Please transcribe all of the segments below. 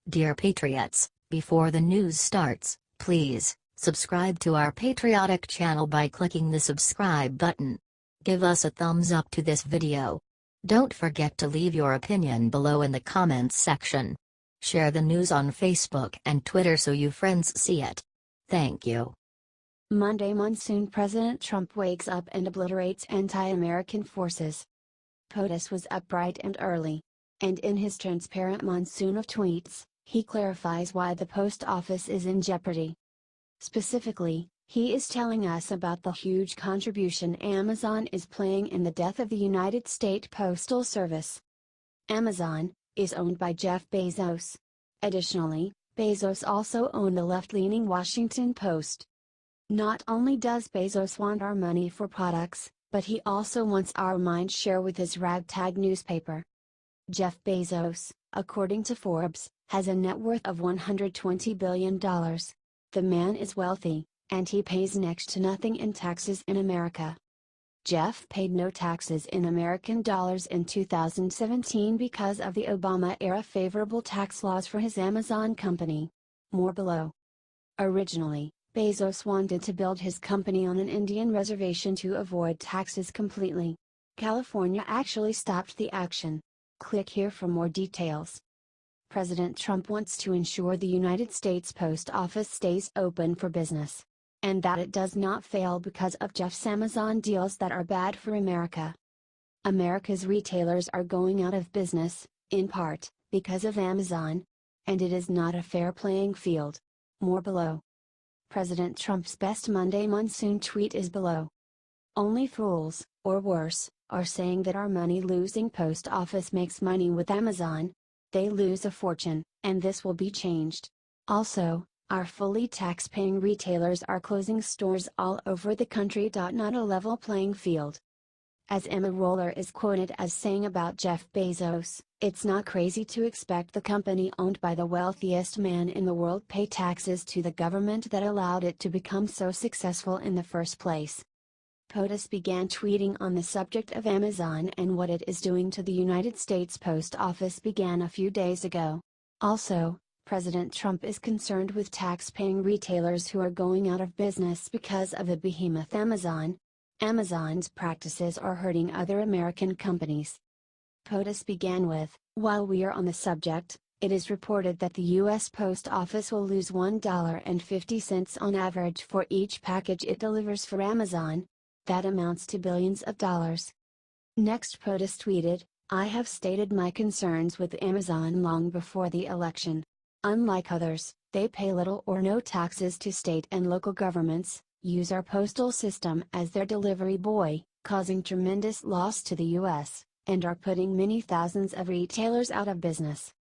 Dear Patriots, before the news starts, please subscribe to our patriotic channel by clicking the subscribe button. Give us a thumbs up to this video. Don't forget to leave your opinion below in the comments section. Share the news on Facebook and Twitter so you friends see it. Thank you. Monday monsoon. President Trump wakes up and obliterates anti-American forces. POTUS was up bright and early. And in his transparent monsoon of tweets, he clarifies why the post office is in jeopardy. Specifically, he is telling us about the huge contribution Amazon is playing in the death of the United States Postal Service. Amazon is owned by Jeff Bezos. Additionally, Bezos also owned the left-leaning Washington Post. Not only does Bezos want our money for products, but he also wants our mind share with his ragtag newspaper. Jeff Bezos, according to Forbes, has a net worth of $120 billion. The man is wealthy, and he pays next to nothing in taxes in America. Jeff paid no taxes in American dollars in 2017 because of the Obama-era favorable tax laws for his Amazon company. More below. Originally, Bezos wanted to build his company on an Indian reservation to avoid taxes completely. California actually stopped the action. Click here for more details. President Trump wants to ensure the United States Post Office stays open for business. And that it does not fail because of Jeff's Amazon deals that are bad for America. America's retailers are going out of business, in part, because of Amazon. And it is not a fair playing field. More below. President Trump's best Monday monsoon tweet is below. Only fools, or worse, are saying that our money-losing post office makes money with Amazon. They lose a fortune, and this will be changed. Also, our fully tax-paying retailers are closing stores all over the country. Not a level playing field. As Emma Roller is quoted as saying about Jeff Bezos, it's not crazy to expect the company owned by the wealthiest man in the world pay taxes to the government that allowed it to become so successful in the first place. POTUS began tweeting on the subject of Amazon and what it is doing to the United States Post Office began a few days ago. Also, President Trump is concerned with tax-paying retailers who are going out of business because of the behemoth Amazon. Amazon's practices are hurting other American companies. POTUS began with, while we are on the subject, it is reported that the U.S. Post Office will lose $1.50 on average for each package it delivers for Amazon. That amounts to billions of dollars. Next, POTUS tweeted, I have stated my concerns with Amazon long before the election. Unlike others, they pay little or no taxes to state and local governments, use our postal system as their delivery boy, causing tremendous loss to the U.S., and are putting many thousands of retailers out of business.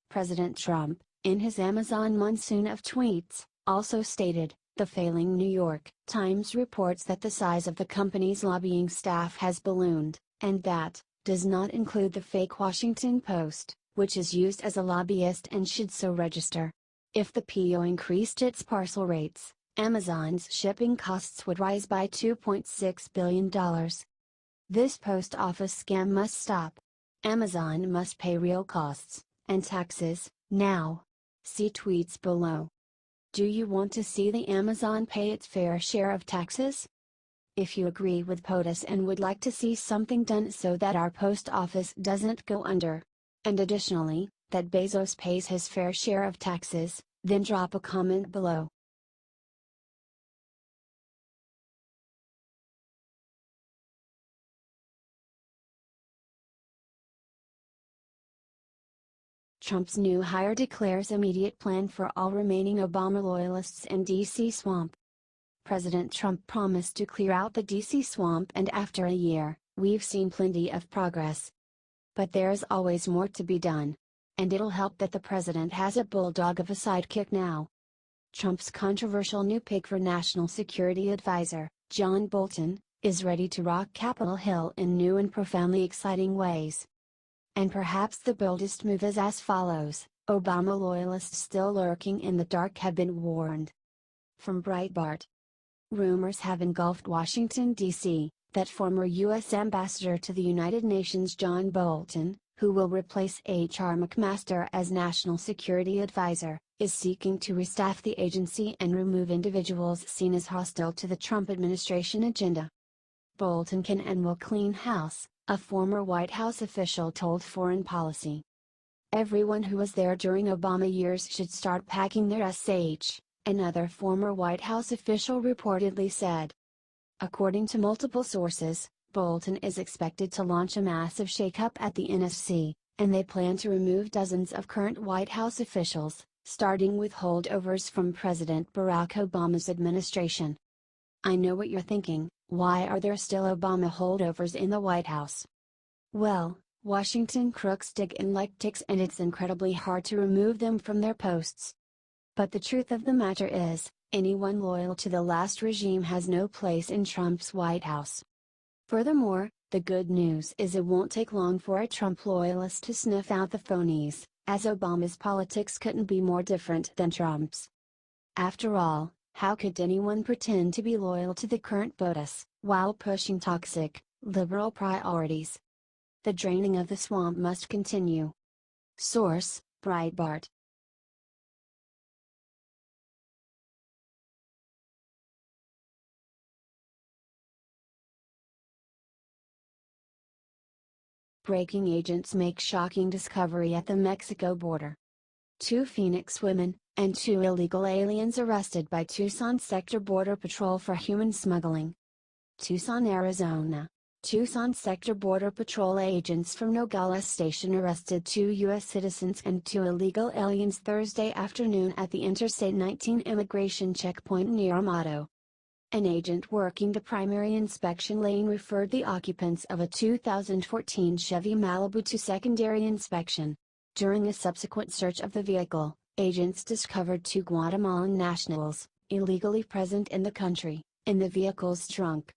President Trump, in his Amazon monsoon of tweets, also stated, the failing New York Times reports that the size of the company's lobbying staff has ballooned, and that does not include the fake Washington Post, which is used as a lobbyist and should so register. If the PO increased its parcel rates, Amazon's shipping costs would rise by $2.6 billion. This post office scam must stop. Amazon must pay real costs and taxes now. See tweets below. Do you want to see the Amazon pay its fair share of taxes? If you agree with POTUS and would like to see something done so that our post office doesn't go under, and additionally, that Bezos pays his fair share of taxes, then drop a comment below. Trump's new hire declares immediate plan for all remaining Obama loyalists in D.C. swamp. President Trump promised to clear out the D.C. swamp, and after a year, we've seen plenty of progress. But there's always more to be done. And it'll help that the president has a bulldog of a sidekick now. Trump's controversial new pick for National Security Advisor, John Bolton, is ready to rock Capitol Hill in new and profoundly exciting ways. And perhaps the boldest move is as follows: Obama loyalists still lurking in the dark have been warned. From Breitbart. Rumors have engulfed Washington, D.C., that former U.S. Ambassador to the United Nations John Bolton, who will replace H.R. McMaster as National Security Advisor, is seeking to restaff the agency and remove individuals seen as hostile to the Trump administration agenda. Bolton can and will clean house, a former White House official told Foreign Policy. Everyone who was there during Obama years should start packing their another former White House official reportedly said. According to multiple sources, Bolton is expected to launch a massive shakeup at the NSC, and they plan to remove dozens of current White House officials, starting with holdovers from President Barack Obama's administration. I know what you're thinking, why are there still Obama holdovers in the White House? Well, Washington crooks dig in like ticks and it's incredibly hard to remove them from their posts. But the truth of the matter is, anyone loyal to the last regime has no place in Trump's White House. Furthermore, the good news is it won't take long for a Trump loyalist to sniff out the phonies, as Obama's politics couldn't be more different than Trump's. After all, how could anyone pretend to be loyal to the current POTUS, while pushing toxic, liberal priorities? The draining of the swamp must continue. Source: Breitbart. Breaking agents make shocking discovery at the Mexico border. 2 Phoenix women, and 2 illegal aliens arrested by Tucson Sector Border Patrol for human smuggling. Tucson, Arizona. Tucson Sector Border Patrol agents from Nogales Station arrested 2 U.S. citizens and 2 illegal aliens Thursday afternoon at the Interstate 19 immigration checkpoint near Amado. An agent working the primary inspection lane referred the occupants of a 2014 Chevy Malibu to secondary inspection. During a subsequent search of the vehicle, agents discovered 2 Guatemalan nationals, illegally present in the country, in the vehicle's trunk.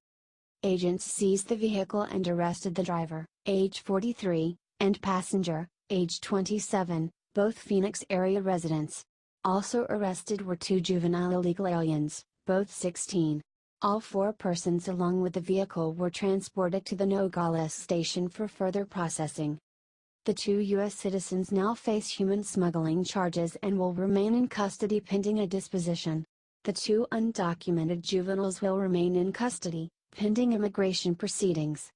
Agents seized the vehicle and arrested the driver, age 43, and passenger, age 27, both Phoenix area residents. Also arrested were 2 juvenile illegal aliens, both 16. All 4 persons along with the vehicle were transported to the Nogales station for further processing. The 2 U.S. citizens now face human smuggling charges and will remain in custody pending a disposition. The 2 undocumented juveniles will remain in custody, pending immigration proceedings.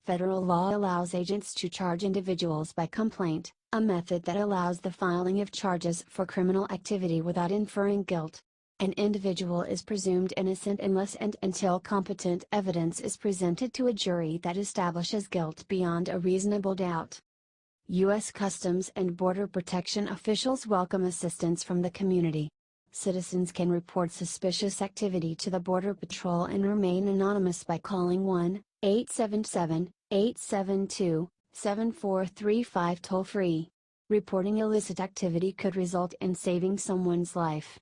Federal law allows agents to charge individuals by complaint, a method that allows the filing of charges for criminal activity without inferring guilt. An individual is presumed innocent unless and until competent evidence is presented to a jury that establishes guilt beyond a reasonable doubt. U.S. Customs and Border Protection officials welcome assistance from the community. Citizens can report suspicious activity to the Border Patrol and remain anonymous by calling 1-877-872-7435 toll-free. Reporting illicit activity could result in saving someone's life.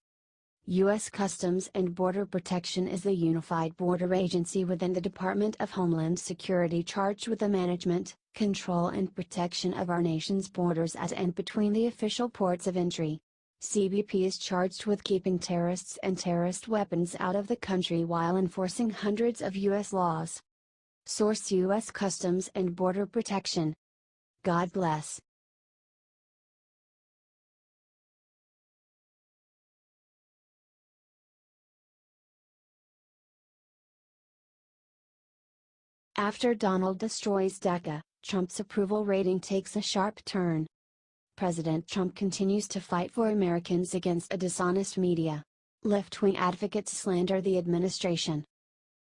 U.S. Customs and Border Protection is the unified border agency within the Department of Homeland Security charged with the management, control and protection of our nation's borders at and between the official ports of entry. CBP is charged with keeping terrorists and terrorist weapons out of the country while enforcing hundreds of U.S. laws. Source: U.S. Customs and Border Protection. God bless. After Donald destroys DACA, Trump's approval rating takes a sharp turn. President Trump continues to fight for Americans against a dishonest media. Left-wing advocates slander the administration.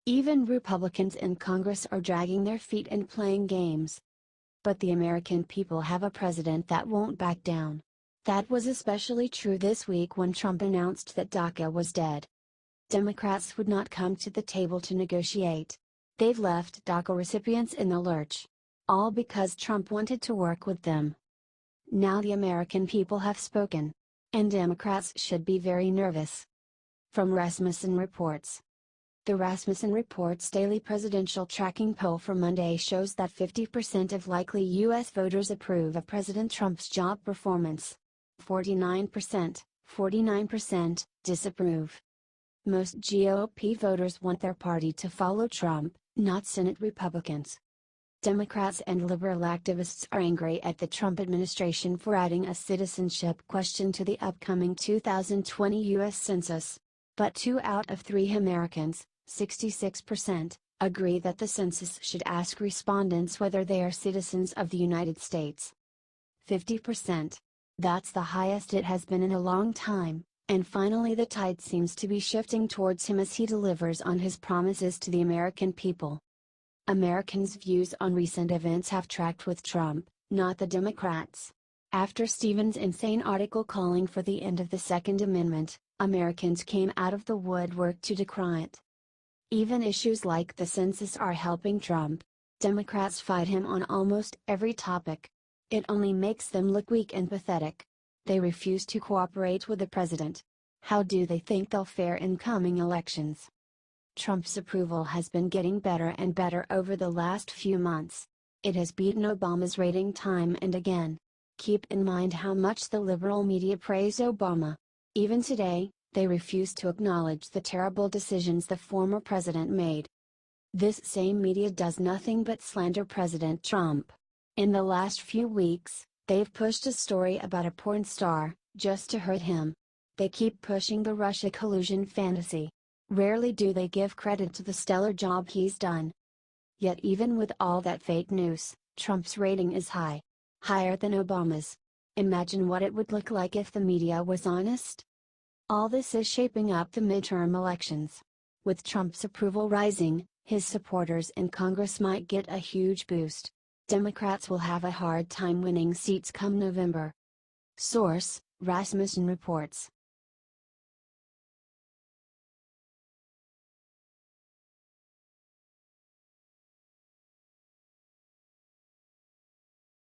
Even Republicans in Congress are dragging their feet and playing games. But the American people have a president that won't back down. That was especially true this week when Trump announced that DACA was dead. Democrats would not come to the table to negotiate. They've left DACA recipients in the lurch. All because Trump wanted to work with them. Now the American people have spoken. And Democrats should be very nervous. From Rasmussen Reports. The Rasmussen Reports daily presidential tracking poll for Monday shows that 50% of likely U.S. voters approve of President Trump's job performance. 49% disapprove. Most GOP voters want their party to follow Trump, not Senate Republicans. Democrats and liberal activists are angry at the Trump administration for adding a citizenship question to the upcoming 2020 U.S. Census. But 2 out of 3 Americans, 66%, agree that the census should ask respondents whether they are citizens of the United States. 50%. That's the highest it has been in a long time, and finally the tide seems to be shifting towards him as he delivers on his promises to the American people. Americans' views on recent events have tracked with Trump, not the Democrats. After Stephen's insane article calling for the end of the Second Amendment, Americans came out of the woodwork to decry it. Even issues like the census are helping Trump. Democrats fight him on almost every topic. It only makes them look weak and pathetic. They refuse to cooperate with the president. How do they think they'll fare in coming elections? Trump's approval has been getting better and better over the last few months. It has beaten Obama's rating time and again. Keep in mind how much the liberal media praise Obama. Even today, they refuse to acknowledge the terrible decisions the former president made. This same media does nothing but slander President Trump. In the last few weeks, they've pushed a story about a porn star, just to hurt him. They keep pushing the Russia collusion fantasy. Rarely do they give credit to the stellar job he's done. Yet even with all that fake news, Trump's rating is high. Higher than Obama's. Imagine what it would look like if the media was honest. All this is shaping up the midterm elections. With Trump's approval rising, his supporters in Congress might get a huge boost. Democrats will have a hard time winning seats come November. Source: Rasmussen Reports.